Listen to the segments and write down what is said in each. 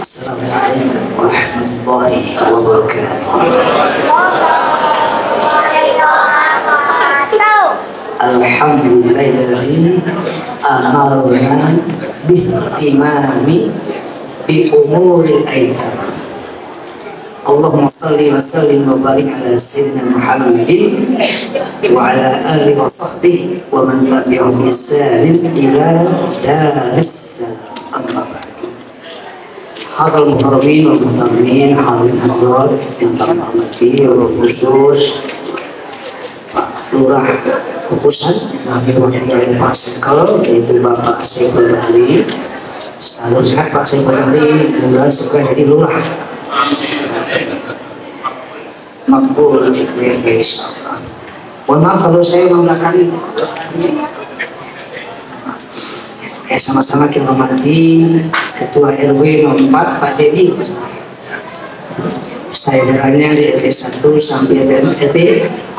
Assalamualaikum warahmatullahi wabarakatuh. Alhamdulillahilladzi amarna bihtimami bi umuril aitam. Allahumma salli wa sallim wa barik ala sayyidina Muhammadin wa ala alihi wa sahbihi wa man tabi'ahum bi ihsanin ila daris salam. Amma ba'd. Hadal muharamin wal muhtaramin, hadirin hadirat yang kami hormati, khusus Pak Lurah Kukusan yang diwakili oleh Pak Sekel, yaitu Bapak Sekel Bahri. Selalu sehat Pak Sekel Bahri, mudah-mudahan segera jadi lurah. Makbul ya guys. Mohon maaf kalau saya membelakang. Sama-sama kita hormati Ketua RW nomor 4 Pak Dedi. Saya herannya di RT 1 sampai RT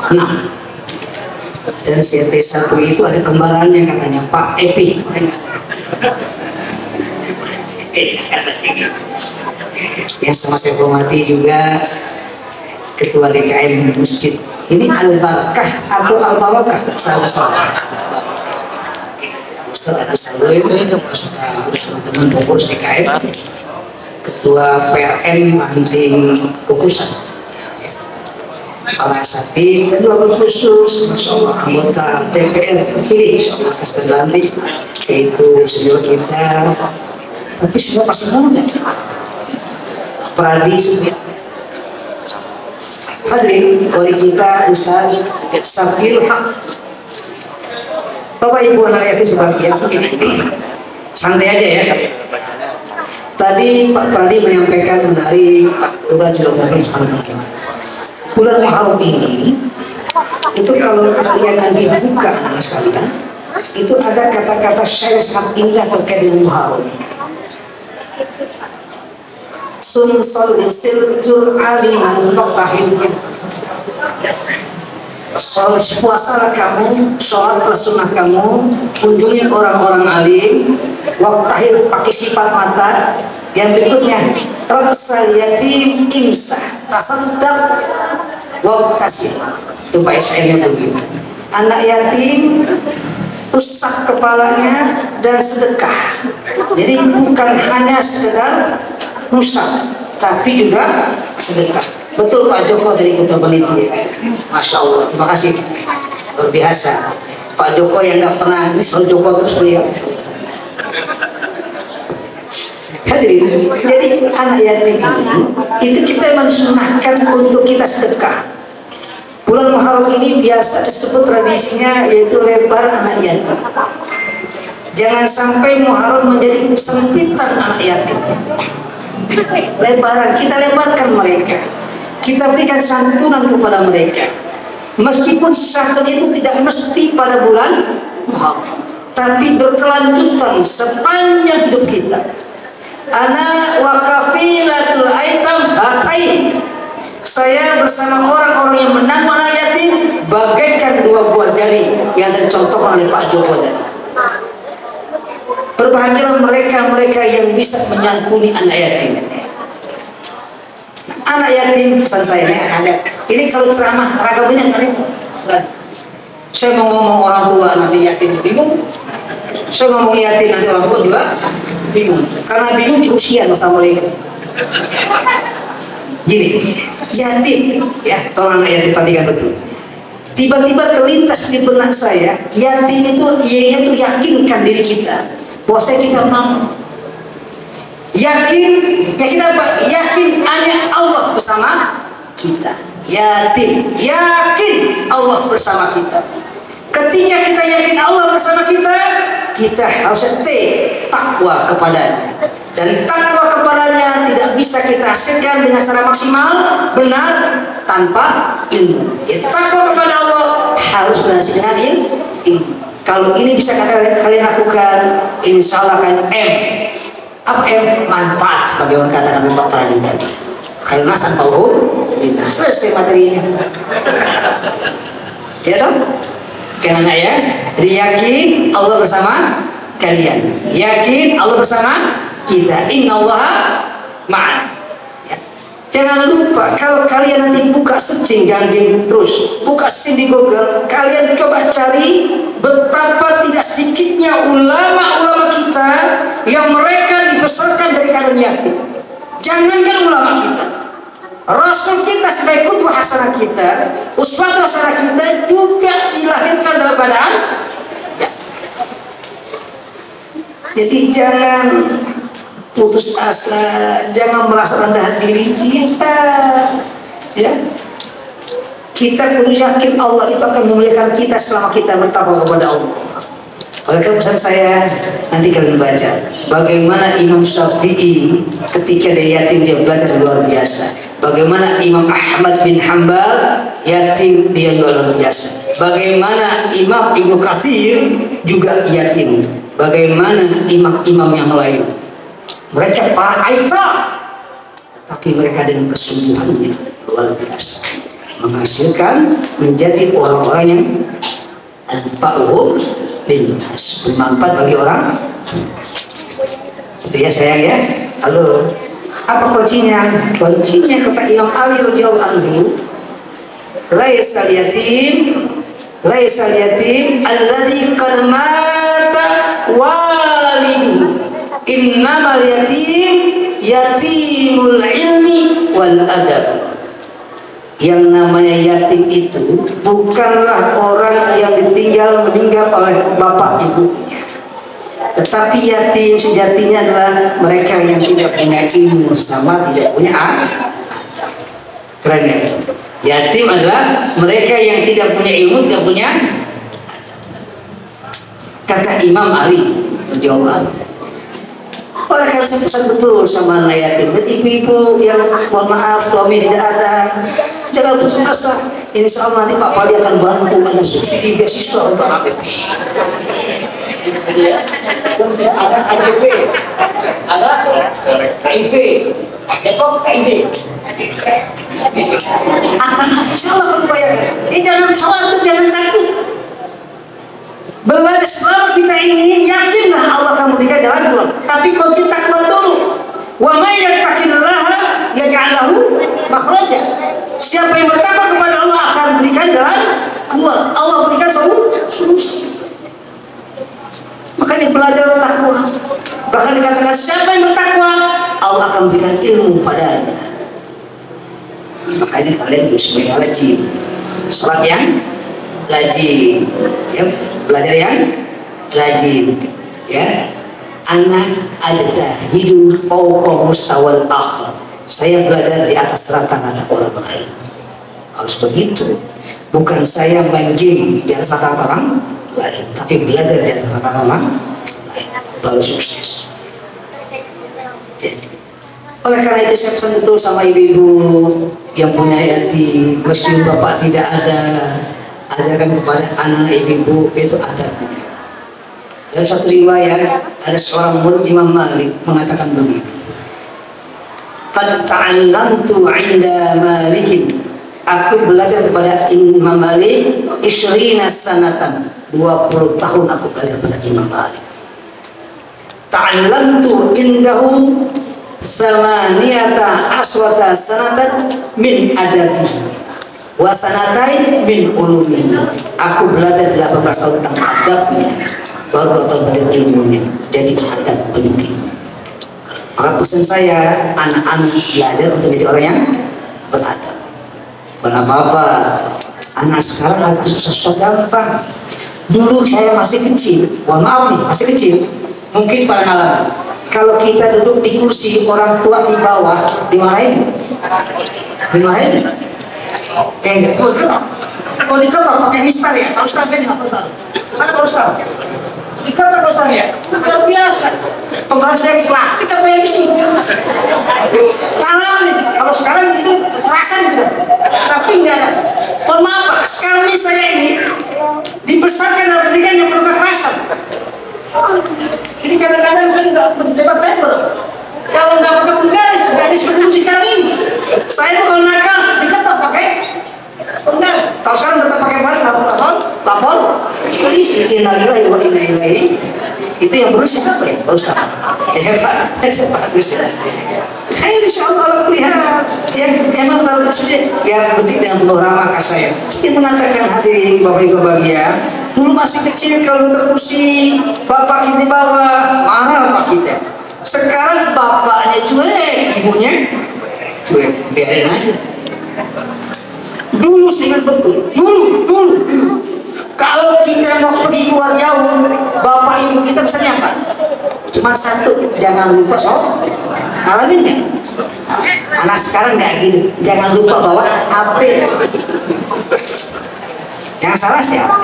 6. Dan si RT 1 itu ada kembarannya katanya Pak Epi. Yang sama saya hormati juga Ketua DKM Masjid. Ini Al-Barakah atau Al-Barakah? Ustaz Agus Salim, teman-teman pengurus DKM, Ketua PRN Ranting Kukusan, para asatidz dan wabil khusus, Masya Allah, anggota DPR terpilih, Insya Allah atas berlantik, yaitu senior kita, tapi semua masih muda, Pradi Sudia. Hadirin, wali kita Ustaz Safir Haq. Bapak Ibu anak yatim sebagian begini, santai aja ya. Tadi Pak Pradi menyampaikan menarik, Pak Lurah juga menarik. Bulan Muharram ini, itu kalau kalian nanti buka anak sekalian, itu ada kata-kata syair sangat indah terkait dengan Muharram. Sumsal silzul aliman muqtahin. Puasalah kamu, sholat plus sunnah kamu, kunjungi orang-orang alim, waktahir pakai sifat mata. Yang berikutnya, raksal yatim imsah tasaddaq waktasib. Itu Pak Ismailnya begitu. Anak yatim rusak kepalanya dan sedekah. Jadi bukan hanya sekedar rusak, tapi juga sedekah. Betul Pak Joko dari Ketua Panitia. Masya Allah, terima kasih. Luar biasa. Pak Joko yang nggak pernah misal Joko terus beliau. Hadirin, jadi anak yatim ini itu kita mensunahkan untuk kita sedekah. Bulan Muharram ini biasa disebut tradisinya yaitu lebar anak yatim. Jangan sampai Muharram menjadi sempitan anak yatim. Lebaran, kita lebarkan mereka. Kita berikan santunan kepada mereka. Meskipun santunan itu tidak mesti pada bulan Muharram, tapi berkelanjutan sepanjang hidup kita. Ana wa kafilatul aitam hatain. Saya bersama orang-orang yang menanggung anak yatim bagaikan dua buah jari yang dicontohkan oleh Pak Joko tadi. Berbahagialah mereka yang bisa menyantuni anak yatim. Anak yatim, pesan saya ini kalau ceramah ragam ini saya mau ngomong orang tua nanti yatim bingung, saya ngomong yatim nanti orang tua juga bingung, karena bingung di usia. Assalamualaikum. Gini, yatim ya, tolong anak yatim perhatikan betul. Tiba-tiba terlintas di benak saya, yatim itu ianya itu yakinkan diri kita bahwa kita mampu. Yakin apa? Yakin hanya Allah bersama kita. Yatim, yakin Allah bersama kita. Ketika kita yakin Allah bersama kita, kita harus takwa kepadanya. Dan takwa kepadanya tidak bisa kita hasilkan dengan secara maksimal, benar, tanpa ilmu. Ya, takwa kepada Allah harus berhasil dengan ilmu. Kalau ini bisa kalian lakukan, insya Allah akan apa manfaat sebagai orang katakan Pak Pradi tadi. Khairun nas anfa'uhum linnas. Selesai materinya. Ya toh? Karena ya, jadi yakin Allah bersama kalian. Yakin Allah bersama kita. Innallaha ma'an. Ya. Jangan lupa kalau kalian nanti buka searching ganjing terus, buka searching di Google, kalian coba cari betapa tidak sedikitnya ulama-ulama kita yang mereka dibesarkan dari keadaan yatim. Jangankan ulama kita, Rasul kita sebagai qudwah hasanah kita, uswatun hasanah kita juga dilahirkan dalam keadaan yatim. Jadi jangan putus asa, jangan merasa rendah diri kita. Ya, kita perlu yakin Allah itu akan memuliakan kita selama kita bertakwa kepada Allah. Oleh karena pesan saya, nanti kalian baca bagaimana Imam Syafi'i ketika dia yatim dia belajar luar biasa. Bagaimana Imam Ahmad bin Hanbal yatim dia luar biasa. Bagaimana Imam Ibnu Katsir juga yatim. Bagaimana imam-imam yang lain. Mereka para aita, tetapi mereka dengan kesungguhannya luar biasa, menghasilkan menjadi orang-orang yang anfa'uhum linnas, bermanfaat bagi orang. Itu ya sayang ya. Halo, apa kuncinya? Kuncinya kata Imam Ali radhiyallahu anhu, laisal yatim alladzi qad mata walidu, innamal yatimul ilmi wal adab. Yang namanya yatim itu bukanlah orang yang meninggal oleh bapak ibunya, tetapi yatim sejatinya adalah mereka yang tidak punya ilmu sama tidak punya adab. Keren ya? Yatim adalah mereka yang tidak punya ilmu, tidak punya adab. Kata Imam Ali radhiyallahu anhu. Oleh karena saya pesan betul sama anak yatim dan ibu-ibu yang mohon maaf suami tidak ada, jangan putus asa. Insya Allah nanti Pak Pali akan bantu, ada subsidi beasiswa untuk anak. Ada KJP, ada KIP, Depok KID. Akan insya Allah akan bayarkan. Jangan khawatir, jangan takut. Belajar selama kita ingin, yakinlah Allah akan memberikan jalan keluar. Tapi kunci takwa dulu. Wa may yattaqillaha yaj'al lahu makhraja. Siapa yang bertakwa kepada Allah akan berikan jalan keluar. Allah berikan solusi. Makanya belajar takwa. Bahkan dikatakan siapa yang bertakwa, Allah akan berikan ilmu padanya. Makanya kalian harus rajin. Salat yang rajin, ya, belajar yang rajin, ya. Anak ajtahidu fawqa mustawal akhar. Saya belajar di atas rata-rata orang lain. Harus begitu. Bukan saya main game di atas rata-rata orang lain, tapi belajar di atas rata-rata orang lain baru sukses. Ya. Oleh karena itu saya pesan betul sama ibu-ibu yang punya yatim, meskipun bapak tidak ada, ajarkan kepada anak-anak ibu itu adabnya. Dalam satu riwayat ada seorang murid Imam Malik mengatakan begini, qad ta'allamtu 'inda Malikin, aku belajar kepada Imam Malik 20 sanatan, 20 tahun aku belajar kepada Imam Malik. Ta'allamtu indahu 18 sanatan min adabihi wa sanatain min ulumi. Aku belajar 18 tahun tentang adabnya, baru 2 tahun belajar ilmunya. Jadi adab penting. Maka pesan saya, anak-anak belajar untuk jadi orang yang beradab. Bukan apa-apa. Anak sekarang agak susah gampang. Dulu saya masih kecil, mohon maaf nih, masih kecil. Mungkin pada ngalamin. Kalau kita duduk di kursi, orang tua di bawah, dimarahin nggak? Dimarahin nggak? Kalau diketok pakai mistar ya, Pak Ustaz ini Pak Ustaz. Mana Pak Ustaz? Diketok Pak Ustaz ya, luar biasa. Pembahasan dari plastik apa yang besi? Ngalamin. Kalau sekarang itu kekerasan gitu, tapi enggak ada. Mohon maaf Pak, sekarang ini saya ini dibesarkan dalam pendidikan yang penuh kekerasan. Jadi kadang-kadang saya nggak debatable. Kalau nggak pakai penggaris, garis seperti sekarang ini. Saya tuh kalau nakal diketok pakai penggaris. Kalau sekarang tetap pakai baris, lapor polisi. Innalillahi wa inna ilaihi. Itu yang berusaha apa ya, Pak Ustaz? Hebat, bagus. Insya Allah lihat yang emang kalau ya penting dengan penuh ramah kasih saya. Jadi mengatakan hadirin bapak ibu bahagia, dulu masih kecil kalau terusik bapak kita bawa marah bapak kita. Sekarang bapaknya cuek, ibunya cuek, biarin aja. Dulu ingat betul, dulu. Kalau kita mau pergi keluar jauh, bapak ibu kita pesannya apa? Cuma satu, jangan lupa ngalamin nggak? Anak sekarang nggak gitu, jangan lupa bawa HP. Yang salah siapa?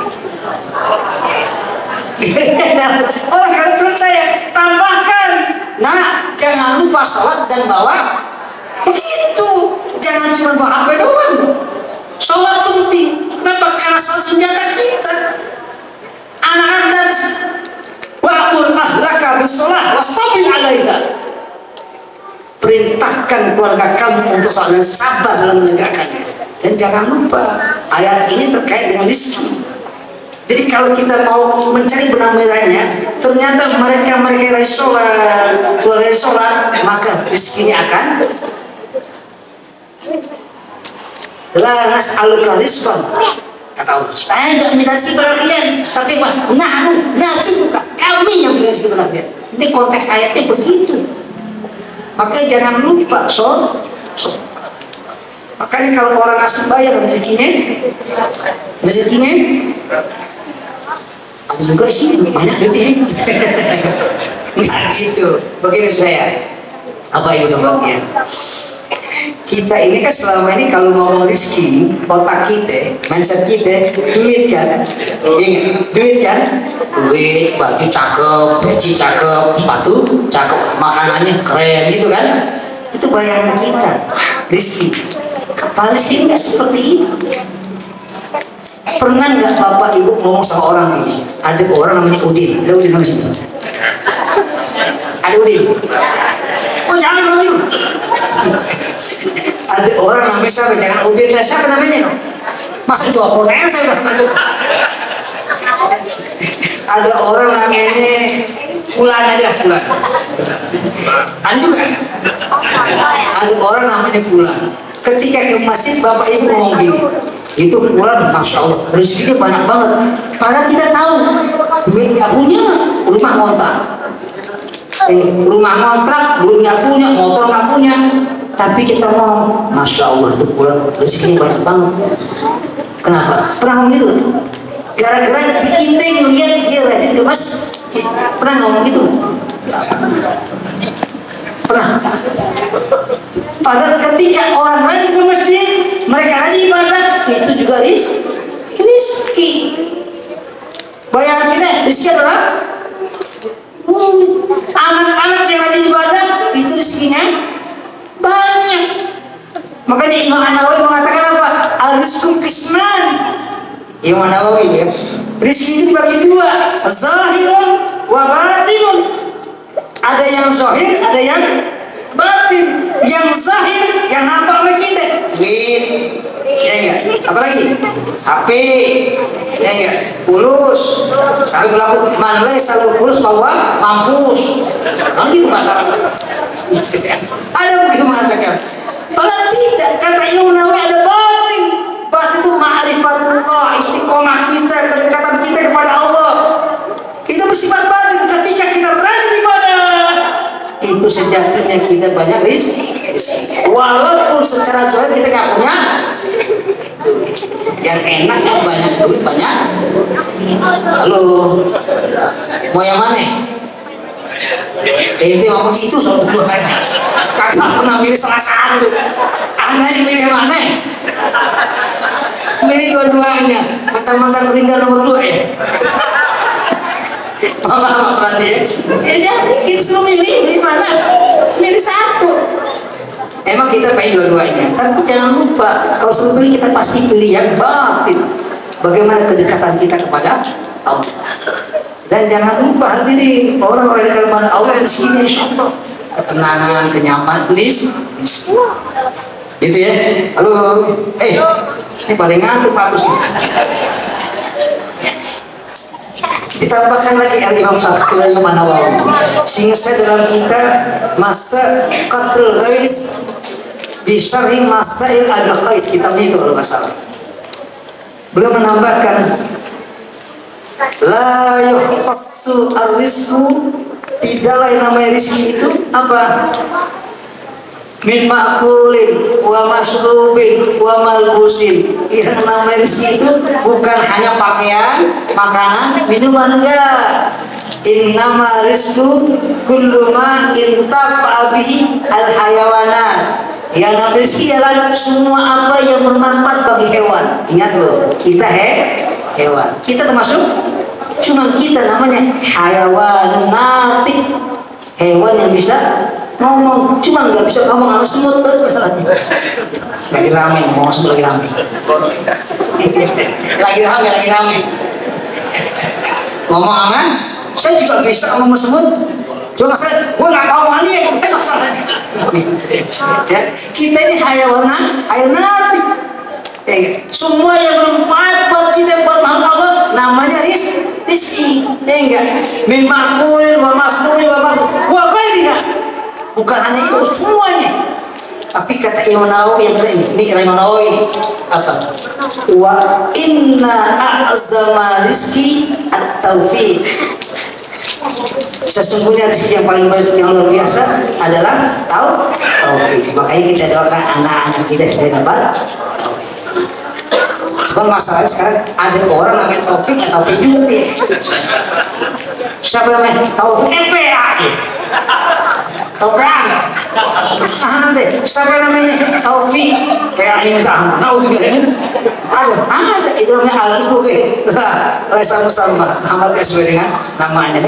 Orang kan percaya, tambahkan, nah jangan lupa sholat dan bawa begitu, jangan cuma bawa HP doang. Sholat penting, kenapa? Karena salah senjata kita. Anak-anak wa'mur ahlaka bisolah wastabir 'alaiha. Perintahkan keluarga kamu untuk sholat dan sabar dalam menegakkannya. Dan jangan lupa ayat ini terkait dengan rezeki. Jadi kalau kita mau mencari benang merahnya, ternyata mereka yang sholat, keluarga sholat, maka rezekinya akan la nas'aluka rizqan, kata Allah. Saya nggak minta rezeki pada kalian, tapi apa? Nasuka, kami yang minta rezeki pada kalian. Ini konteks ayatnya begitu. Makanya jangan lupa makanya kalau orang asli bayar rezekinya ada juga sih banyak duitnya. Nah gitu. Begini saya, apa itu bagian? Kita ini kan selama ini kalau ngomong rezeki, otak kita, mindset kita, duit kan, ingat, duit kan, duit, baju cakep, peci cakep, sepatu cakep, makanannya keren gitu kan, itu bayangan kita, rezeki. Kepala rezeki nggak seperti itu. Pernah nggak bapak ibu ngomong sama orang ini? Ada orang namanya Udin, ada Udin namanya sini? Ada Udin? Oh jangan Udin. Ada orang namanya siapa? Jangan Udin lah, siapa namanya? Masa 20 saya ada orang namanya Fulan aja, Fulan. Ada juga. Ada orang namanya Fulan. Ketika ke masjid bapak ibu ngomong gini, itu Fulan, masya Allah, rezekinya banyak banget. Padahal kita tahu duit nggak punya, rumah ngontrak. Rumah ngontrak, duit nggak punya, motor nggak punya. Tapi kita mau, masya Allah itu Fulan, rezekinya banyak banget. Kenapa? Pernah ngomong gitu? Gara-gara kita ngeliat dia rajin ke masjid. Pernah ngomong gitu nggak? Pernah. Padahal ketika orang rajin ke masjid, mereka rajin ibadah, itu juga rizki. Bayangan kita, rizki adalah anak-anak yang rajin ibadah, itu rizkinya banyak. Makanya Imam An-Nawawi mengatakan apa? Al-rizku kisman. Imam An-Nawawi ya, rizki itu dibagi dua, zahirun wa batinun. Ada yang zahir, ada yang batin. Yang zahir, yang nampak oleh kita, duit, ya enggak? Apalagi HP, ya enggak? Fulus, sampai berlaku manlai selalu fulus bahwa mampus. Kan gitu masalah. Ada mungkin mengatakan, padahal tidak. Kata Imam Nawawi ada batin. Batin itu ma'rifatullah, istiqomah kita, kedekatan kita kepada Allah. Itu bersifat batin. Ketika kita rajin ibadah, itu sejatinya kita banyak rezeki. Walaupun secara zahir kita nggak punya duit. Yang enak yang banyak duit banyak. Halo, mau yang mana? Ente ngomong gitu soal dua-duanya. Kakak pernah milih salah satu. Anda yang milih mana? Milih dua-duanya. Mantan-mantan Rinda nomor 2 ya. Malah berarti ya. Ya kita suruh milih mana? Milih satu. Emang kita pengen dua-duanya, tapi jangan lupa kalau suruh pilih kita pasti pilih yang batin. Bagaimana kedekatan kita kepada Allah. Dan jangan lupa hadirin, orang-orang di kepada Allah di sini insya Allah ketenangan, kenyamanan, tulis. Gitu ya. Halo, ini paling ngantuk Pak Bus. Ditambahkan lagi Imam Syafi'i dan Imam Nawawi. Sehingga saya dalam kitab Masa Qatrul Ghais Bisyarhi Masail Al-Qais, kitabnya itu kalau nggak salah, beliau menambahkan la yuhtassu ar-rizqu, tidaklah yang namanya rizki itu apa? Min ma'kulin wa mashrubin wa malbusin. Yang namanya rizki itu bukan hanya pakaian, makanan, minuman, enggak. Innama rizku kullu ma intafa bihi al-hayawanat. Yang namanya rizki adalah semua apa yang bermanfaat bagi hewan. Ingat loh, kita hewan. Kita termasuk, cuma kita namanya hayawanatik, hewan yang bisa ngomong, cuma nggak bisa ngomong sama semut. Itu masalahnya. Lagi rame ngomong semut, lagi rame. lagi rame. Ngomong aman, saya juga bisa ngomong semut. Cuma masalah, gue nggak tahu mana ya, bukan masalahnya. Ya, kita ini hayawanatik. Ya, semua yang bermanfaat buat kita, buat makhluk Allah, namanya rizki. Ya enggak? Min ma'kulin wa masrubin wa ghairiha. Bukan hanya itu, semuanya. Tapi kata Imam Nawawi yang keren ini kata Imam Nawawi ini apa? Wa inna a'zama rizki at-taufiq. Sesungguhnya rezeki yang paling banyak, yang luar biasa adalah taufik. Makanya kita doakan anak-anak kita supaya dapat taufik. Bukan masalahnya sekarang ada orang namanya taufik, nggak taufik juga dia. Siapa namanya taufik? MPA. Taufik. Siapa namanya taufik? Kayak ini minta tahu juga kan? Ada itu namanya Al-Isbu sama nama sesuai dengan namanya.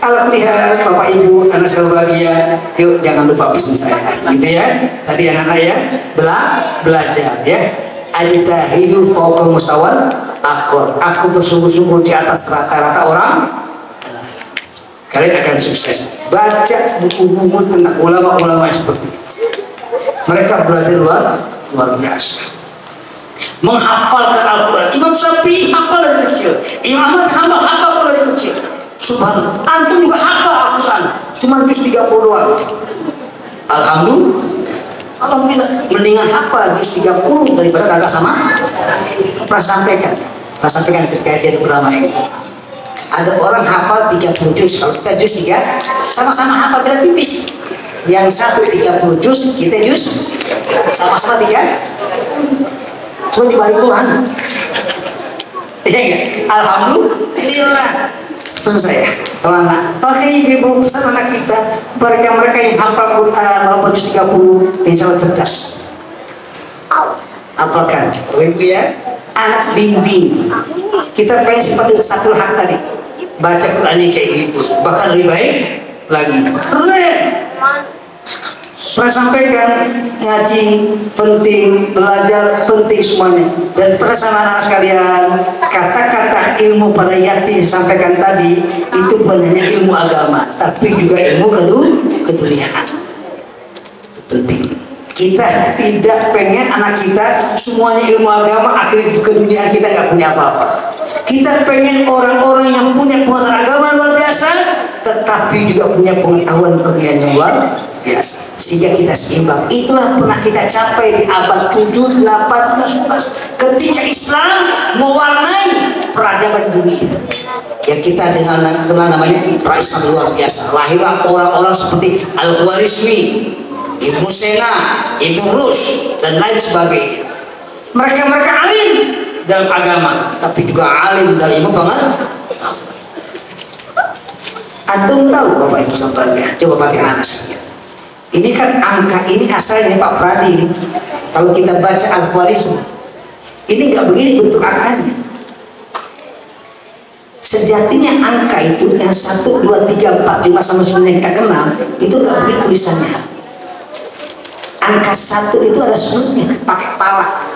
Alhamdulillah Bapak Ibu, anak saya bahagia. Yuk jangan lupa pesan saya, gitu ya. Tadi anak-anak ya belajar ya. Ajtahidu fawqa musawal akor. Aku bersungguh-sungguh di atas rata-rata orang. Kalian akan sukses. Baca buku-buku tentang ulama-ulama seperti itu. Mereka belajar luar biasa. Menghafalkan Al-Quran. Imam Syafi'i hafal dari kecil. Imam Ahmad hafal dari kecil. Subhanallah. Antum juga hafal Al-Quran. Cuma juz 30-an. Alhamdulillah. Mendingan hafal juz 30 daripada kagak sama. Pernah sampaikan ketika kajian pertama ini. Ada orang hafal 30 juz. Kalau kita juz 3, sama-sama hafal, beda tipis. Yang satu 30 juz, kita juz sama-sama 3. Cuma dibalik Tuhan. Iya enggak? Alhamdulillah. Pesan saya, teman-teman, ibu pesan anak kita, mereka yang hafal Quran walaupun juz 30, insya Allah cerdas. Hafalkan, ibu ya. Anak bimbing. Kita pengen seperti Saful Haq tadi. Baca Quran kayak gitu, bahkan lebih baik lagi. Keren. Saya sampaikan ngaji penting, belajar penting semuanya. Dan perasaan anak sekalian, kata-kata ilmu pada yatim disampaikan tadi itu bukan hanya ilmu agama, tapi juga ilmu keduniaan. Penting. Kita tidak pengen anak kita semuanya ilmu agama, akhirnya keduniaan kita nggak punya apa-apa. Kita pengen orang-orang yang punya pengetahuan agama luar biasa, tetapi juga punya pengetahuan keduniaan yang luar biasa, sehingga kita seimbang. Itulah pernah kita capai di abad 7, 8, 11 ketika Islam mewarnai peradaban dunia. Ya kita dengan namanya pra-Islam luar biasa. Lahirlah orang-orang seperti Al-Khwarizmi, Ibnu Sena, Ibnu Rushd dan lain sebagainya. Mereka alim dalam agama, tapi juga alim dalam ilmu pengetahuan. Antum tahu Bapak Ibu sahabatnya? Coba perhatikan anak sekalian. Ini kan angka ini asalnya Pak Pradi ini. Kalau kita baca Al-Khwarizmi, ini nggak begini bentuk angkanya. Sejatinya angka itu yang 1, 2, 3, 4, 5 sampai 9 yang kita kenal itu nggak begitu tulisannya. Angka 1 itu ada sudutnya, pakai pala.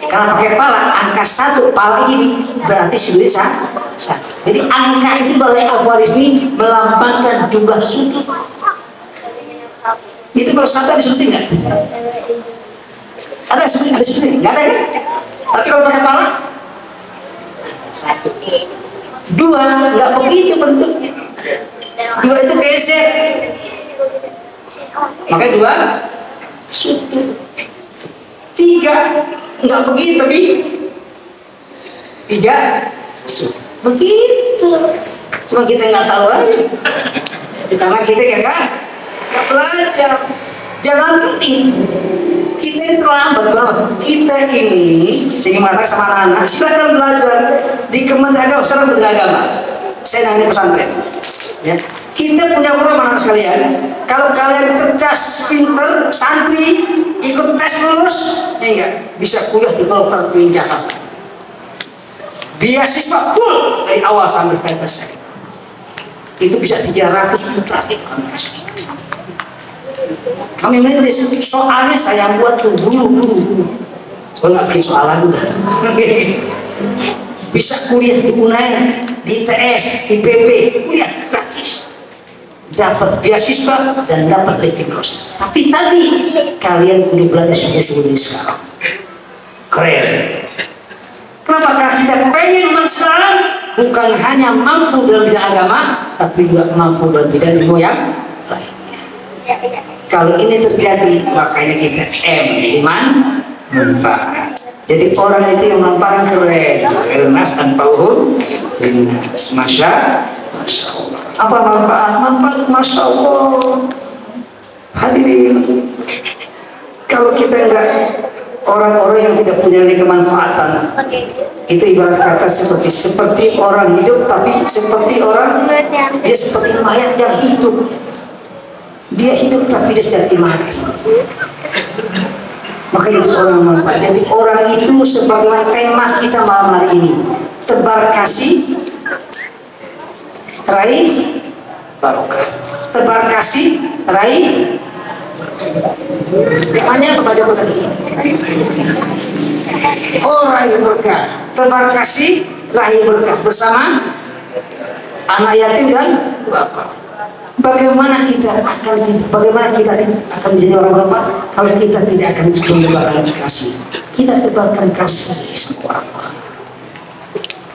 Karena pakai pala, angka 1 pala ini berarti sudutnya 1. Jadi angka itu oleh Al-Khwarizmi melambangkan jumlah sudut. Itu kalau 1 ada sudutnya nggak? Ada seperti nggak ada kan? Tapi kalau pakai pala, satu, dua, nggak begitu bentuknya. Dua itu geser, makanya dua, sudut. Tiga, nggak begitu, tapi tiga, sudut. Begitu. Cuma kita nggak tahu aja, karena kita nggak belajar. Jangan itu. Kita ini terlambat banget. Kita ini, saya mengatakan sama anak-anak, silakan belajar di Kementerian Agama, sekarang Kementerian Agama. Saya nanya pesantren. Ya, kita punya program anak sekalian. Kalau kalian cerdas, pinter, santri, ikut tes lulus, ya enggak bisa kuliah di Golkar di Jakarta. Beasiswa full dari awal sampai selesai. Itu bisa 300 juta itu kami kasih. Kami merintis, soalnya saya buat tuh dulu. Kalau nggak bikin soalan udah. Bisa kuliah di UNAIR, di ITS, di IPB, kuliah gratis. Dapat beasiswa dan dapat divingkos. Tapi tadi kalian udah belajar sungguh-sungguh dari sekarang. Keren. Kenapa? Karena kita pengen umat sekarang bukan hanya mampu dalam bidang agama, tapi juga mampu dalam bidang ilmu yang lainnya. Kalau ini terjadi, makanya kita jadi manfaat. Jadi orang itu yang manfaat keren. Kernas dan pauhun, masya Allah. Apa manfaat? Manfaat, masya Allah. Hadirin, kalau kita enggak, orang-orang yang tidak punya nilai kemanfaatan, itu ibarat kata seperti orang hidup, tapi seperti orang, dia seperti mayat yang hidup. Dia hidup tapi dia jadi mati. Maka itu orang manfaat. Jadi orang itu sebagaimana tema kita malam hari ini, tebar kasih, raih barokah. Tebar kasih, raih. Temanya apa coba tadi? Oh, raih berkah. Tebar kasih, raih berkah bersama anak yatim dan bapak. Bagaimana kita akan menjadi orang bermanfaat kalau kita tidak akan menyebarkan kasih? Kita tebarkan kasih semua orang.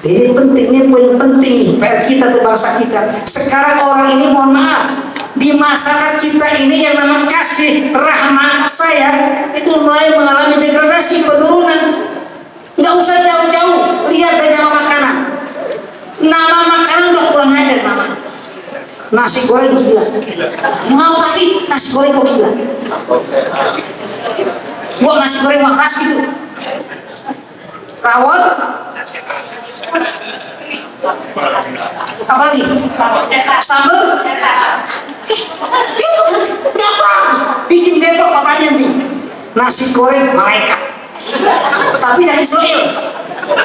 Ini pentingnya, poin penting PR kita untuk bangsa kita. Sekarang orang ini, mohon maaf, di masyarakat kita ini yang namanya kasih, rahmat, sayang itu mulai mengalami degradasi, penurunan. Nggak usah jauh-jauh, lihat dari nama makanan. Nama makanan udah kurang ajar nama. Nasi goreng gila. Ngapain nasi goreng kok gila? Buat nasi goreng keras gitu. Rawon. Apa lagi? Sambal. Itu nggak bagus. Bikin depok apa nanti? Nasi goreng malaikat. Tapi dari Israel.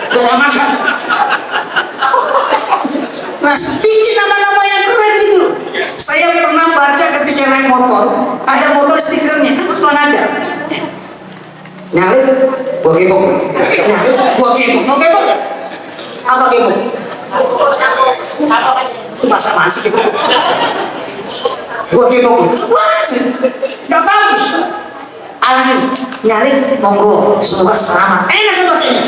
Gak makan. Nah, bikin nama-nama yang keren gitu. Saya pernah baca ketika naik motor, ada motor stikernya, kan kurang ajar. Nyalip, gua gebok. Nyalip, gua gebok. Mau gebok? Apa gebok? Itu bahasa apaan sih gebok? Gua gebok. Kurang ajar. Gak bagus. Alhamdulillah, nyalip, monggo, semoga selamat. Enak kan bacanya?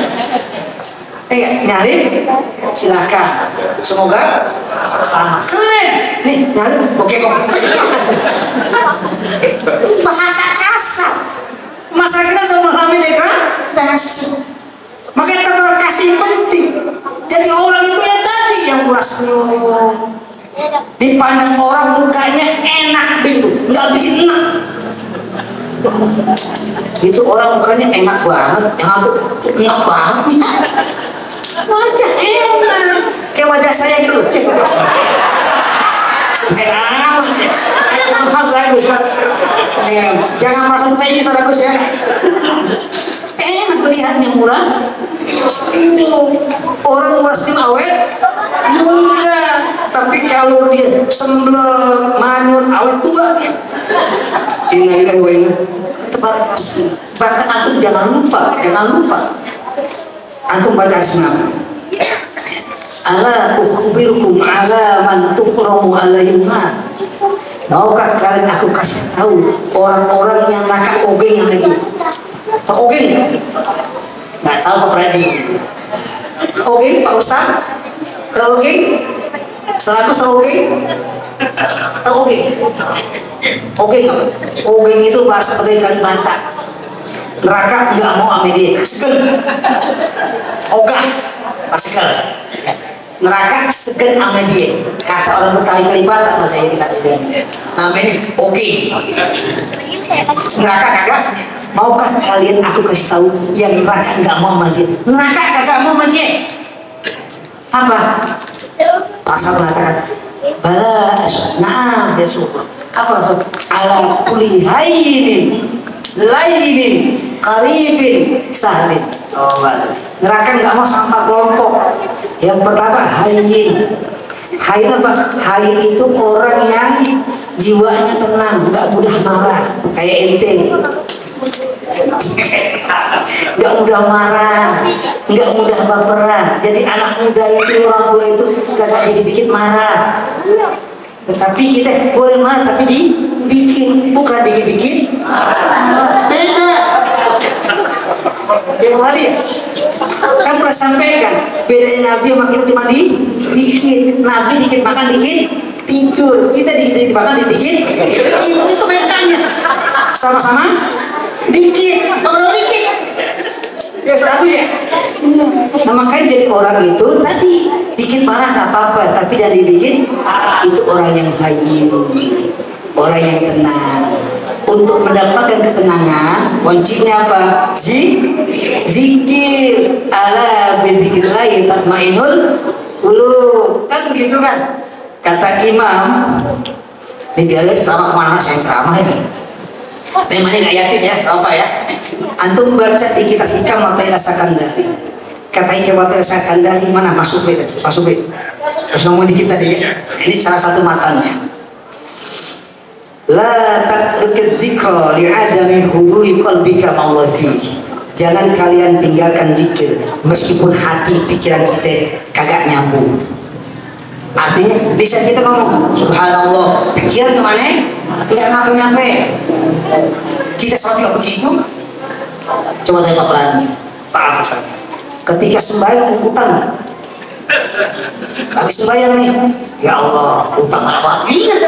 Nyalip, silakan, semoga selamat. Keren. Nih, nyalip, bokeh-bokeh. Bahasa kasar. Masyarakat kita udah mengalami degradasi. Makanya tebar kasih penting. Jadi orang itu yang tadi yang ulas senyum. Dipandang orang mukanya enak begitu, nggak bikin enak. Itu orang mukanya enak banget, yang itu enak banget. Wajah enak, kayak wajah saya gitu. Cek. Enak. Mas Agus, jangan merasa saya gitu Agus ya. Enak melihatnya murah. Orang muslim awet muda, tapi kalau dia semblem manyun awet tua dia. Innalillahi wa inna tebar kasih. Bahkan antum jangan lupa. Antum baca Nabi. Ala ukhbirukum ala man tukramu alaihim. Maukah kalian aku kasih tahu orang-orang yang nakal ogeng yang lagi? Tahu oke nggak? Nggak tahu Pak Pradi. Oke Pak Ustaz? Tahu oke? Setelah aku tahu oke? Tahu oke? Oke nggak? Oke itu bahasa dari Kalimantan. Neraka nggak mau sama dia, segen. Ogah, pasikal. Neraka segen sama dia. Kata orang Betawi Kalimantan, percaya kita ini. Namanya oke. Neraka kagak. Maukah kalian aku kasih tahu yang neraka nggak mau sama dia? Neraka kagak mau sama dia. Apa? Pasal mengatakan, balas, nah, ya syukur. Apa sob? Ala kulli hayyin, lainin, qaribin, sahlin. Oh, neraka nggak mau sampah kelompok. Yang pertama hayyin. Hayyin apa? Hayyin itu orang yang jiwanya tenang, nggak mudah marah, kayak ente. Nggak mudah marah, nggak mudah baperan. Jadi anak muda itu, orang tua itu gak dikit-dikit marah. Tetapi kita boleh marah tapi dikit, bukan dikit-dikit. Beda. Yang tadi ya? Kan pernah sampaikan bedanya Nabi sama kita cuma dikit. Nabi dikit makan, dikit tidur. Kita dikit makan, dikit. Ini sebenarnya sama-sama dikit, sama-sama dikit. Ya serabu ya. Nah makanya jadi orang itu tadi dikit marah nggak apa-apa, tapi jadi dikit itu orang yang hayyin, orang yang tenang. Untuk mendapatkan ketenangan, kuncinya apa? Zikir. Ala bidzikrillah tatmainnul qulub. Kan begitu kan? Kata Imam, ini biar ceramah kemana saya ceramah ya. Temanya nggak yatim ya, apa ya? Antum baca di kitab Hikam Athaillah Sakandari. Kata Hikam Athaillah Sakandari mana masuk tadi? Masuk terus ngomong di kita dia. Ini salah satu matanya. La tatrukiz dzikra li'adami huduri qalbika ma'allah fihi. Jangan kalian tinggalkan zikir meskipun hati pikiran kita kagak nyambung. Artinya bisa kita ngomong subhanallah, pikiran kemana? Nggak nyampe-nyampe. Kita sholat begitu. Coba tanya Pak Pradi, Pak Ustaz. Ketika sembahyang ada utang nggak? Habis sembahyang nih, ya Allah, utang apa? Ingat.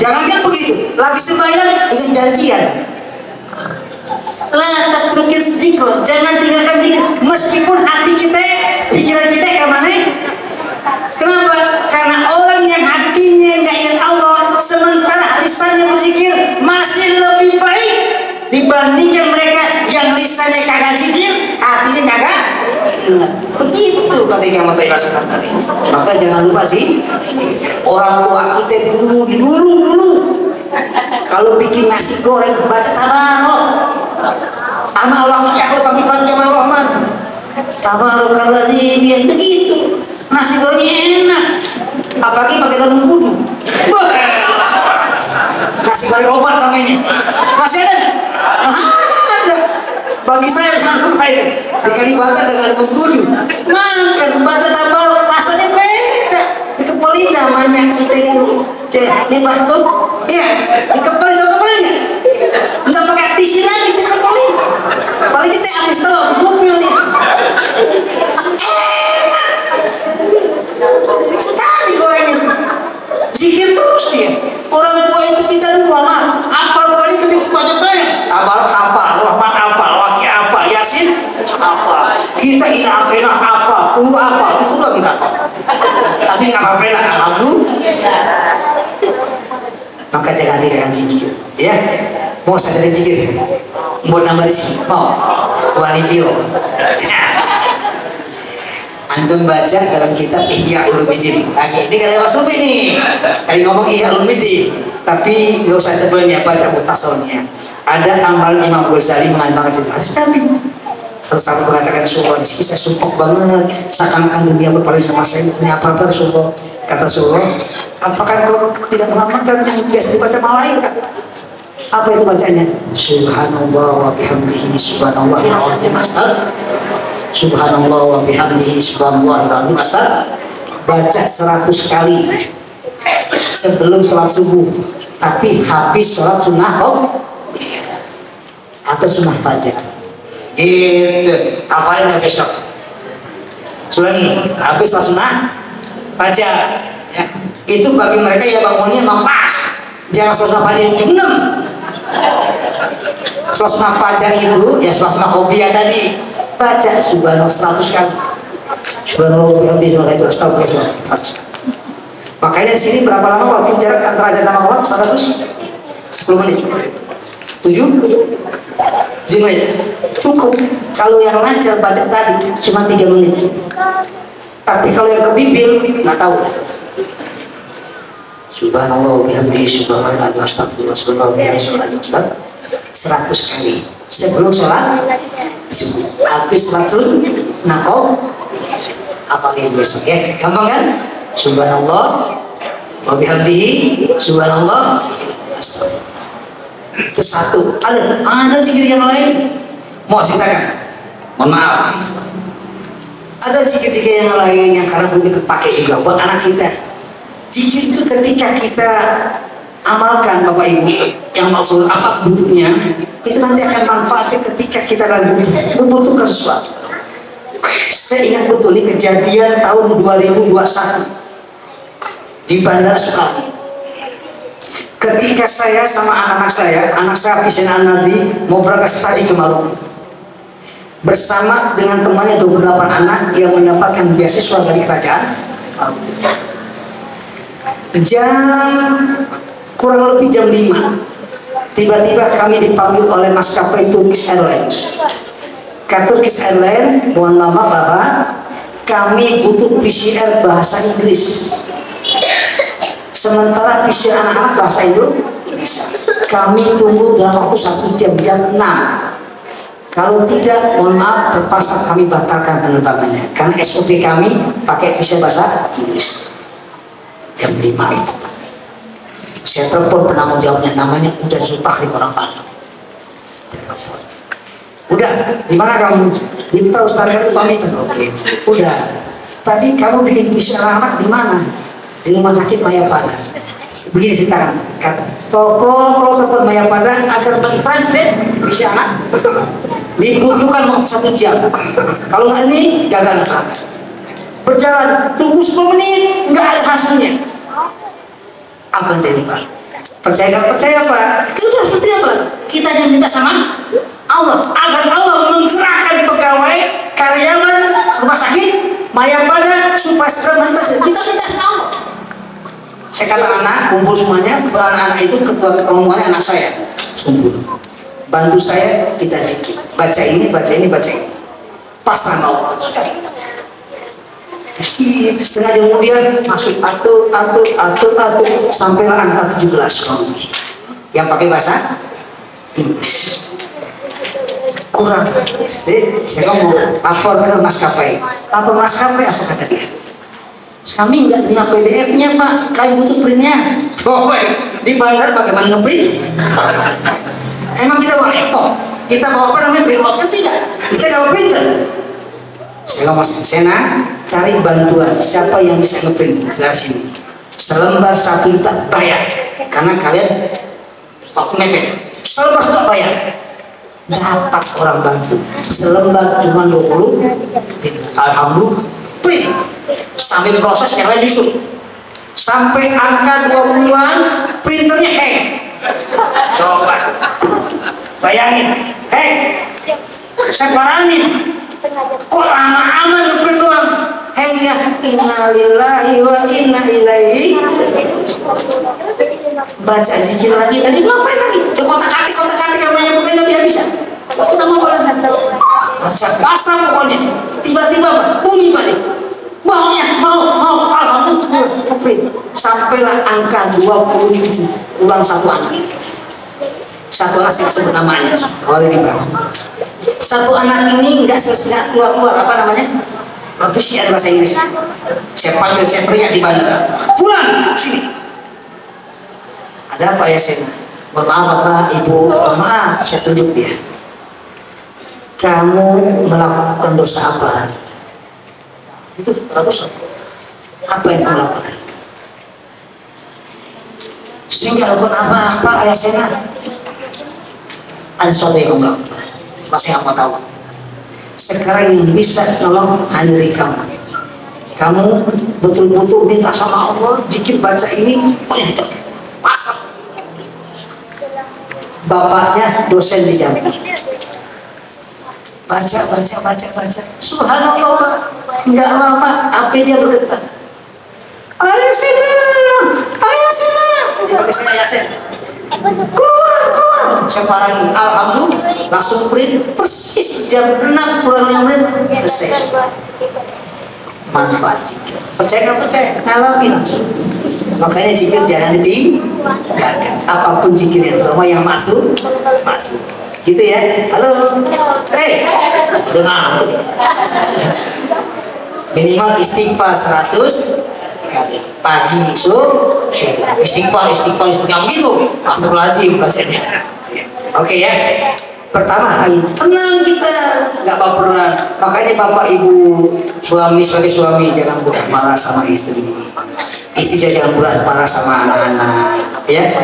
Jangan kan begitu. Lagi sembahyang ingat janjian. La tatrukiz dzikr, jangan tinggalkan zikir meskipun hati kita, pikiran kita kemana? Kenapa? Karena orang yang hatinya nggak ingat Allah, sementara lisannya berzikir masih lebih baik dibandingkan mereka yang lisannya kagak zikir, hatinya kagak ingat. Begitu kata Imam Athaillah Sakandari. Maka jangan lupa sih, orang tua kita dulu kalau bikin nasi goreng baca tabarok. Amal wakiyah kalau pagi-pagi sama Rahman. Tabarokalladzi biar begitu. Nasi gorengnya enak, apalagi pakai daun kudu. Nasi goreng obat namanya. Masih ada? Ada. Bagi saya sangat baik. Di Kalibata dengan daun kudu. Makan baca tabarok rasanya beda. Di Kepolin namanya kita itu. Ini batuk. Ya, di Kepolin nggak? Nggak pakai tisu lagi di Kepolin. Apalagi kita habis tahu mobil nih. Sekali gorengnya zikir terus dia. Orang tua itu kita lupa mah hafal kali itu baca banyak. Tabarok hafal, Rahman hafal, Waqi hafal, Yasin hafal. Kita ini apena apa, ulu apa, itu doang kita hafal. Tapi nggak apena, alhamdulillah. Maka jangan tinggalkan zikir, ya. Mau sadar zikir, mau nambah rezeki, mau wali bio. Antum baca dalam kitab Ihya Ulumuddin. Lagi ini kata Mas Rufi nih. Tadi ngomong Ihya Ulumuddin, tapi nggak usah tebelnya, baca mutasalnya. Ada amal Imam Ghazali mengatakan itu hadis Nabi. Salah satu mengatakan Rasulullah di sini saya sumpah banget, seakan-akan dunia berpaling sama saya, punya apa-apa Rasulullah. Kata Rasulullah, apakah kau tidak mengamalkan yang biasa dibaca malaikat? Apa itu bacanya? Subhanallah wa bihamdihi subhanallahil azim. Subhanallah wa bihamdihi subhanallahil azim. Baca 100 kali sebelum sholat subuh, tapi habis sholat sunnah kau. atau sunnah fajar. Gitu. Hafalin besok. Ulangi, habis sunnah fajar. Ya. Itu bagi mereka yang bangunnya memang pas. Jangan sunnah fajar jam 6. Sunnah fajar itu ya sunnah qobliyah tadi. Baca subhanallah 100 kali. Subhanallah bihamdihi itu astagfirullah. Makanya di sini berapa lama waktu jarak antara azan sama qomat? 10 menit. 7 menit. Cukup. Kalau yang lancar baca tadi cuma 3 menit. Tapi kalau yang kebibil nggak tahu lah. Subhanallah bihamdihi subhanallah astagfirullah subhanallah bihamdihi 100 kali sebelum sholat subuh. Habis sholat nakau apalagi besok ya, gampang kan? Subhanallah wa bihamdihi subhanallah itu satu. Ada zikir yang lain mau ceritakan? Mohon maaf, ada zikir-zikir yang lain yang kadang mungkin terpakai juga buat anak kita. Zikir itu ketika kita amalkan Bapak Ibu, yang maksud apa bentuknya, itu nanti akan manfaatnya ketika kita lagi membutuhkan sesuatu. Saya ingat betul ini kejadian tahun 2021 di Bandara Soekarno. Ketika saya sama anak saya Hafiz dan Anadi mau berangkat studi ke Maluku bersama dengan temannya 28 anak yang mendapatkan beasiswa dari kerajaan Maluku. Kurang lebih jam 5 tiba-tiba kami dipanggil oleh maskapai Turkish Airlines. Turkish Airlines, mohon maaf Bapak, kami butuh PCR bahasa Inggris. Sementara PCR anak-anak bahasa Indonesia. Kami tunggu dalam waktu 1 jam, jam 6. Kalau tidak, mohon maaf, terpaksa kami batalkan penerbangannya. Karena SOP kami pakai PCR bahasa Inggris. Jam 5 itu Pak. Saya telepon penanggung jawabnya, namanya Uda Zulfahri orang Padang. Udah, di mana kamu? Minta Ustaz kan pamitan. Oke. Udah. Tadi kamu bikin PCR anak di mana? Di rumah sakit Mayapada. Begini ceritakan, kata. Kalau telepon Mayapada agar mentranslate PCR anak dibutuhkan waktu 1 jam. Kalau nggak ini gagal berangkat. Berjalan, tunggu 10 menit, nggak ada hasilnya. Apa yang terjadi Pak? Percaya Pak? Itu udah seperti apa? Kita hanya minta sama Allah agar Allah menggerakkan pegawai karyawan rumah sakit Mayapada supaya segera mentas. Kita minta sama Allah. Saya kata anak kumpul semuanya, anak-anak itu ketua rombongan anak saya kumpul. Bantu saya, kita zikir. Baca ini. Pas sama Allah sudah. Itu setengah jam kemudian masuk atur sampai angka 17 kalau yang pakai bahasa Inggris. Kurang. Saya ngomong lapor ke maskapai. Lapor maskapai apa kata dia? Kami nggak terima PDF-nya Pak, kami butuh printnya. Oh di bandar bagaimana ngeprint? Emang kita bawa laptop? Kita bawa apa namanya print kan tidak? Kita nggak bawa printer. Saya ngomong Sena, cari bantuan siapa yang bisa ngeprint dari sini. Selembar 1 juta bayar, karena kalian waktu mepet. Selembar 1 juta bayar. Dapat orang bantu. Selembar cuma 20. Alhamdulillah print. Sambil proses yang lain nyusul. Sampai angka 20-an printernya hang. Coba bayangin, hang. Saya baranin. Kok lama amat ngeprint doang? Hangnya innalillahi wa inna ilaihi. Baca zikir lagi tadi ngapain lagi? Udah kotak-katik namanya bukan nggak bisa. Kita mau apa? Baca pasal pokoknya. Tiba-tiba bunyi Pak nih. Mau alhamdulillah ngeprint. Sampailah angka 27. Ulang 1 anak. 1 anak saya sebut namanya. Kalau ini Bang. 1 anak ini nggak selesai keluar apa namanya? PCR bahasa Inggris. Saya panggil, saya teriak di bandara. Pulang sini. Ada apa ya Sena? Mohon maaf Bapak, Ibu, mohon maaf. Saya tunjuk dia. Kamu melakukan dosa apa? Itu dosa. Apa yang kamu lakukan? Saya nggak lakukan apa-apa ayah Sena. ada sesuatu yang kamu lakukan. Masih apa tahu? Sekarang yang bisa nolong hanya diri kamu. Kamu betul-betul minta sama Allah, zikir baca ini, pokoknya pasang. Bapaknya dosen di Jambi. Baca. Subhanallah, enggak lama, apa dia bergetar. Ayo sini. Pakai saya Yasin. Keluar. Saya parahin. Alhamdulillah, langsung print persis jam 6 kurang 5 menit selesai. Manfaat zikir. Percaya nggak percaya? Ngalamin langsung. Makanya zikir jangan ditinggalkan. Apapun zikir yang terutama yang masuk. Gitu ya. Halo. Udah ngantuk. Minimal istighfar 100 kali. Pagi, istighfar yang gitu. Astagfirullahaladzim bacanya. Oke ya. Pertama, tenang kita, nggak baperan. Makanya bapak ibu, suami sebagai suami jangan mudah marah sama istri. Istri jangan mudah marah sama anak-anak, ya.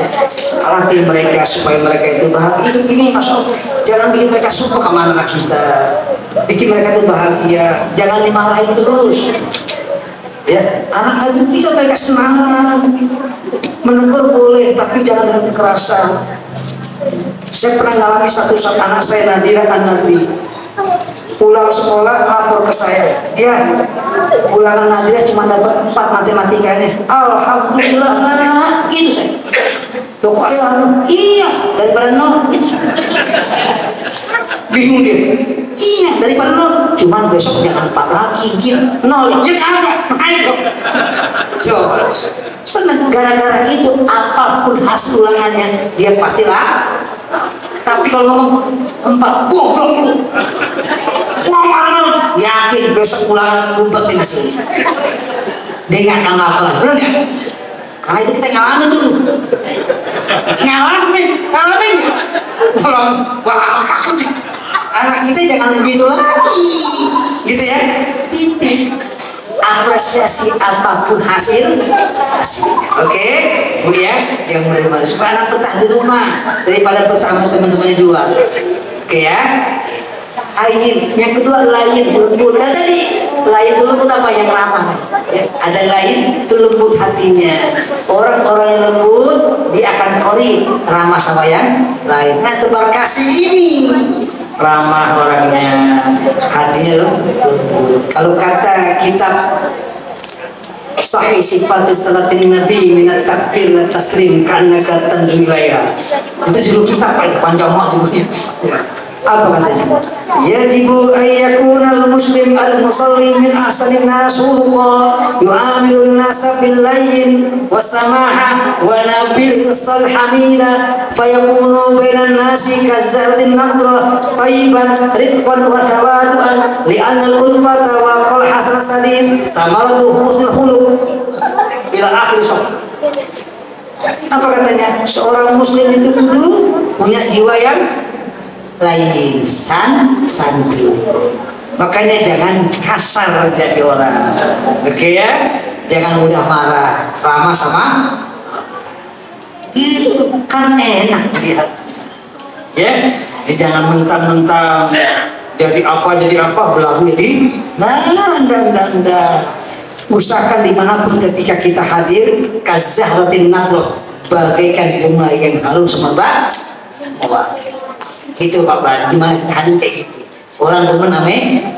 Latih mereka supaya mereka itu bahagia. Hidup ini, masya Allah, jangan bikin mereka suka sama anak kita. Bikin mereka itu bahagia. Jangan dimarahin terus. Ya, anak itu bikin mereka senang. Menegur boleh, tapi jangan dengan kekerasan. Saya pernah ngalami satu saat anak saya Nadira An-Nadri pulang sekolah lapor ke saya, ya ulangan Nadira cuma dapat 4 matematikanya. Alhamdulillah nak, gitu saya. Loh kok iya daripada 0 gitu. Bingung dia. Iya daripada 0, cuman besok jangan 4 lagi, gitu 0 ya kagak. Ayo coba. Senang gara-gara itu apapun hasil ulangannya dia pastilah. Tapi kalau ngomong 4 goblok tuh, wah yakin besok ulangan umpetin hasilnya. Dia nggak akan ngapain, benar nggak? Karena itu kita ngalamin dulu. Ngalamin. Kalau wah takut nih. Anak kita jangan begitu lagi, gitu ya. Titik. Apresiasi apapun hasilnya. Oke, Bu ya, yang mulai supaya anak betah di rumah daripada betah sama teman-teman di luar. Oke ya. Yang kedua lain lembut. Tadi lain itu lembut apa yang ramah? Ya, ada lain itu lembut hatinya. Orang-orang yang lembut dia akan kori ramah sama yang lain. Nah, tebar kasih ini ramah orangnya, hatinya lembut. Kalau kata kitab Sahih Sifat Salatin Nabi minat takbir dan taslim karena kata wilayah itu judul kitab panjang banget judulnya. Apa katanya? Yajibu ayyakuna al-muslim al-musalli min ahsanin nas khuluqan yu'amilun nasa bil layyin was-samaha wa nabil isal hamila fayakunu bainan nasi kazzaratin nadra tayyiban rifqan wa tawadu'an li'anna al-ulfata wa qal hasan salim samaratu husnul khuluq ila akhir sahih. Apa katanya? Seorang muslim itu kudu punya jiwa yang lain, santun. Makanya jangan kasar jadi orang. Oke ya, jangan mudah marah, ramah sama itu kan enak lihat. Ya, jangan mentang-mentang jadi apa belagu jadi usahakan dimanapun ketika kita hadir kazahratin nadroh bagaikan bunga yang harum semerbak. Wah, itu Pak Bad, gimana kita hadir kayak gitu. Orang demen namanya.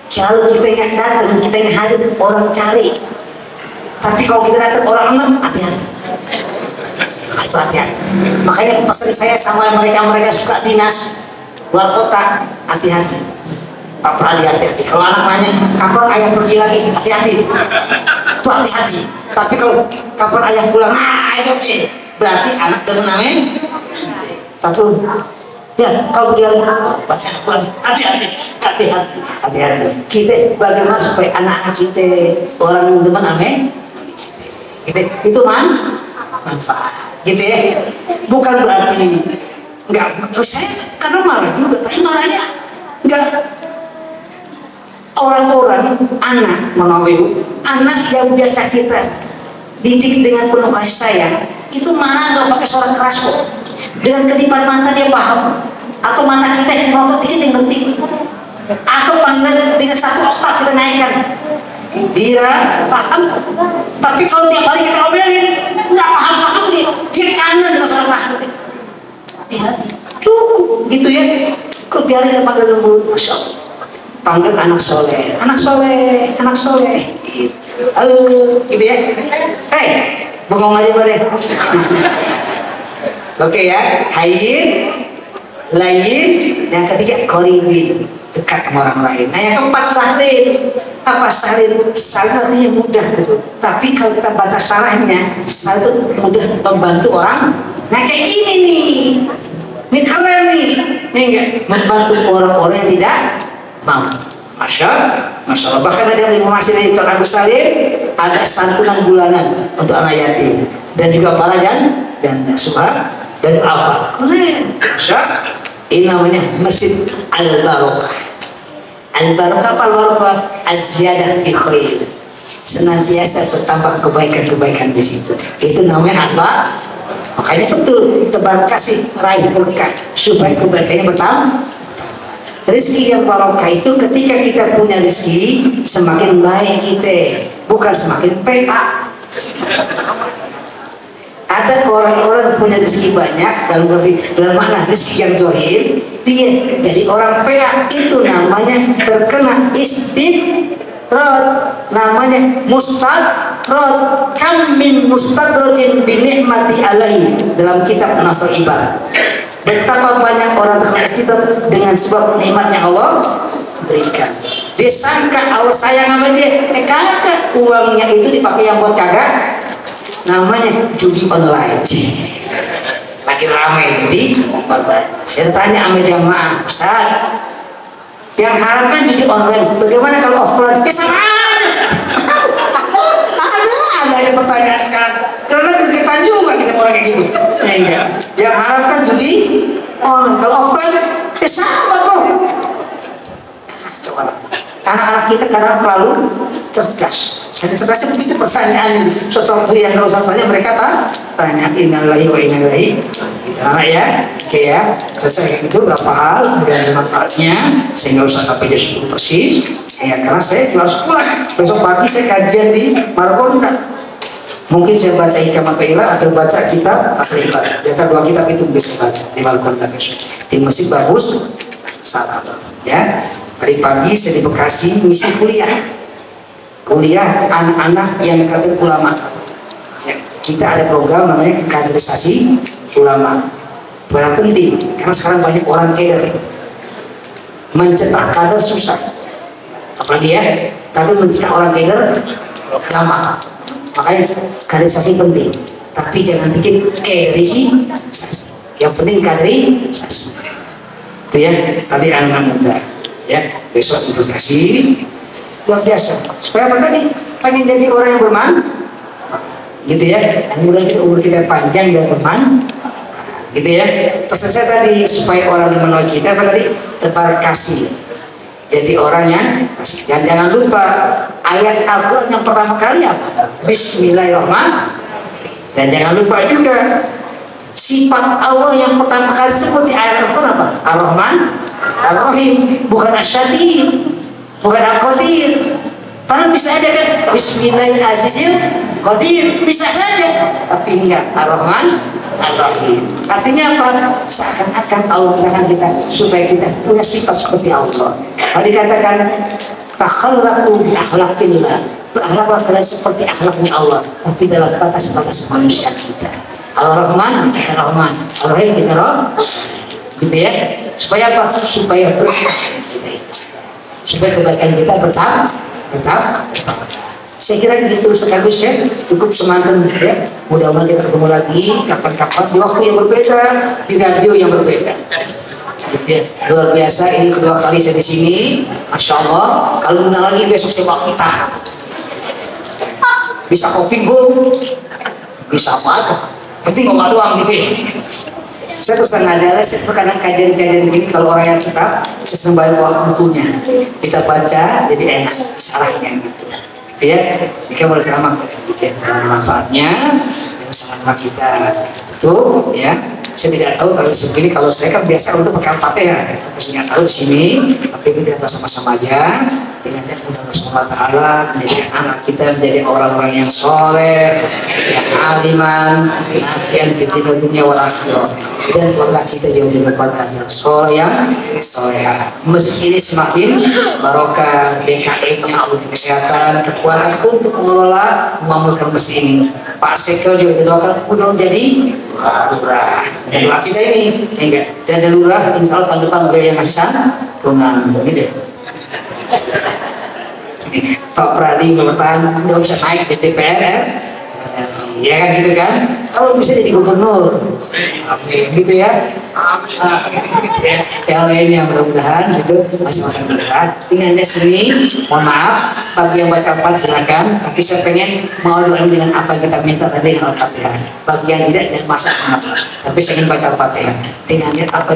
Kalau kita nggak datang, kita nggak hadir, orang cari. Tapi kalau kita datang orang enak, hati-hati. Nah, itu hati-hati. Makanya pesan saya sama mereka suka dinas luar kota, hati-hati. Pak Pradi hati-hati. Kalau anak nanya, kapan ayah pergi lagi? Hati-hati. Itu hati-hati. Tapi kalau kapan ayah pulang, itu oke. Berarti anak demen namanya. Tapi ya kalau bilang hati-hati. Kita bagaimana supaya anak-anak kita orang demen ame kita itu manfaat gitu ya. Bukan berarti enggak saya karena marah juga, tapi marahnya enggak orang-orang anak yang biasa kita didik dengan penuh kasih sayang itu marah nggak pakai suara keras kok. Dengan kedipan mata dia paham, atau mata kita yang melotot dikit yang ngerti, atau panggilan dengan satu oktav kita naikkan, dia paham. Tapi kalau tiap hari kita omelin, nggak paham nih, dia kanan dengan suara keras nanti. Hati-hati, cukup gitu ya. Kok biar kita panggil lembut, masya Allah. Panggil anak soleh, anak soleh, anak soleh. Gitu. Halo, gitu ya. Hei, bengong aja boleh. Oke ya, hayyin, layyin. Yang ketiga koribin, dekat sama orang lain. Nah yang keempat salim. Apa salim? Salim artinya mudah tuh. Tapi kalau kita baca syarahnya, salim itu mudah membantu orang. Nah kayak gini nih, ini keren nih, ini enggak membantu orang-orang yang tidak mau. Masya Allah. Bahkan ada informasi dari Dr. Agus Salim, ada santunan bulanan untuk anak yatim dan juga para janda subhan dan apa keren. Masya. Ini namanya Masjid Al-Barokah. Al-Barokah apa Al-Barokah? Az-ziyadah fi khair. Senantiasa bertambah kebaikan-kebaikan di situ. Itu namanya apa? Makanya betul tebar kasih raih berkah supaya kebaikannya bertambah. Rezeki yang barokah itu ketika kita punya rezeki semakin baik kita, bukan semakin PA. Ada orang-orang punya rezeki banyak dalam makna rezeki yang zahir, dia jadi orang PA, itu namanya terkena istidraj, namanya mustadroj. Kam min mustadrojin bi ni'mati alaihi, dalam kitab Nasr Ibad. Betapa banyak orang terkena istidraj dengan sebab nikmatnya Allah berikan. Dia sangka Allah sayang sama dia, kagak, uangnya itu dipakai yang buat kagak. Namanya judi online. Lagi ramai judi online. Saya tanya sama jamaah, Ustaz, yang harapkan judi online, bagaimana kalau offline? Ya sama aja. Ada pertanyaan sekarang. Karena kita juga kita orang kayak gitu. Ya enggak. Yang harapkan judi online, kalau offline ya sama kok. Coba anak-anak kita kadang terlalu cerdas. Saya cerdasnya begitu pertanyaannya, sesuatu yang nggak usah tanya mereka tanya innalillahi wa inna ilaihi gitu anak ya. Oke ya, selesai itu berapa hal dan manfaatnya saya nggak usah sampai jam 10 persis ya, karena saya harus pulang besok pagi. Saya kajian di Margonda, mungkin saya baca Hikam Atailah atau baca kitab Nasr Ibad. Jatah 2 kitab itu bisa baca di Margonda besok di Masjid Bagus Salam ya. Hari pagi saya di Bekasi misi kuliah anak-anak yang kader ulama ya, kita ada program namanya kaderisasi ulama. Benar penting karena sekarang banyak orang kader, mencetak kader susah apalagi ya, tapi mencetak orang kader gampang. Makanya kaderisasi penting, tapi jangan bikin kaderisasi, yang penting kaderisasi itu ya. Tadi anak-anak muda ya, besok edukasi luar biasa. Supaya apa tadi? Pengen jadi orang yang bermanfaat, gitu ya. Dan mudah kita umur kita panjang dan bermanfaat, gitu ya. Pesan saya tadi supaya orang yang menolak kita apa tadi? Tebar kasih. Jadi orang yang kasih. Dan jangan lupa ayat Al-Quran yang pertama kali apa? Bismillahirrahmanirrahim. Dan jangan lupa juga sifat Allah yang pertama kali sebut di ayat Al-Quran apa? Ar-Rahman, Ar-Rahim, bukan Asyadid, bukan Al-Qadir. Padahal bisa aja kan Bismillahirrahmanirrahim, bisa saja, tapi enggak Ar-Rahman Ar-Rahim. Artinya apa? Seakan-akan Allah menyatakan kita supaya kita punya sifat seperti Allah. Kalau dikatakan takhallaqu bi akhlaqillah, berakhlaklah kalian seperti akhlaknya Allah, tapi dalam batas-batas manusia kita. Ar-Rahman kita Rahman, Ar-Rahim kita Rahman, gitu ya. Supaya apa? Supaya berkah kita itu, supaya kebaikan kita bertambah. Saya kira gitu sekaligus ya, cukup semantan ya. Mudah-mudahan kita ketemu lagi kapan-kapan di waktu yang berbeda, di radio yang berbeda. Gitu ya. Luar biasa, ini kedua kali saya di sini. Masya Allah. Kalau undang lagi besok saya bawa kita. Bisa kopi go, bisa apa aja. Penting ngomong doang gitu ya. Saya terus terang aja, saya kadang kajian-kajian gini kalau orang yang tetap saya bawa bukunya, kita baca jadi enak sarahnya gitu ya. Jika boleh selamat gitu ya, dan manfaatnya yang sama kita itu ya. Saya tidak tahu kalau segini, kalau saya kan biasa untuk pakai Al-Fatihah, tapi saya nggak tahu di sini. Tapi kita bersama-sama aja dengan mudah-mudahan Allah Taala menjadi anak kita menjadi orang-orang yang soleh, yang aliman, nafian fid dunya wal akhirah, dan keluarga kita jauh didapatkan yang soleh, yang soleha. Masjid ini semakin barokah, DKM-nya Allah kesehatan, kekuatan untuk mengelola memamurkan masjid ini. Pak Sekel juga didoakan udah jadi lurah. Dan doa kita ini enggak, dan lurah insya Allah tahun depan beliau yang ngasih santunan gitu. Pak Pradi bertahan udah bisa naik di DPR ya kan gitu kan, kalau bisa jadi gubernur, amin gitu ya. Yang lainnya mudah-mudahan itu masalah kita dengan sini. Mohon maaf bagi yang baca Al-Fatihah silakan, tapi saya pengen mau doain dengan apa yang kita minta tadi dengan Al-Fatihah. Bagi yang tidak dan masalah, tapi saya ingin baca Al-Fatihah dengan apa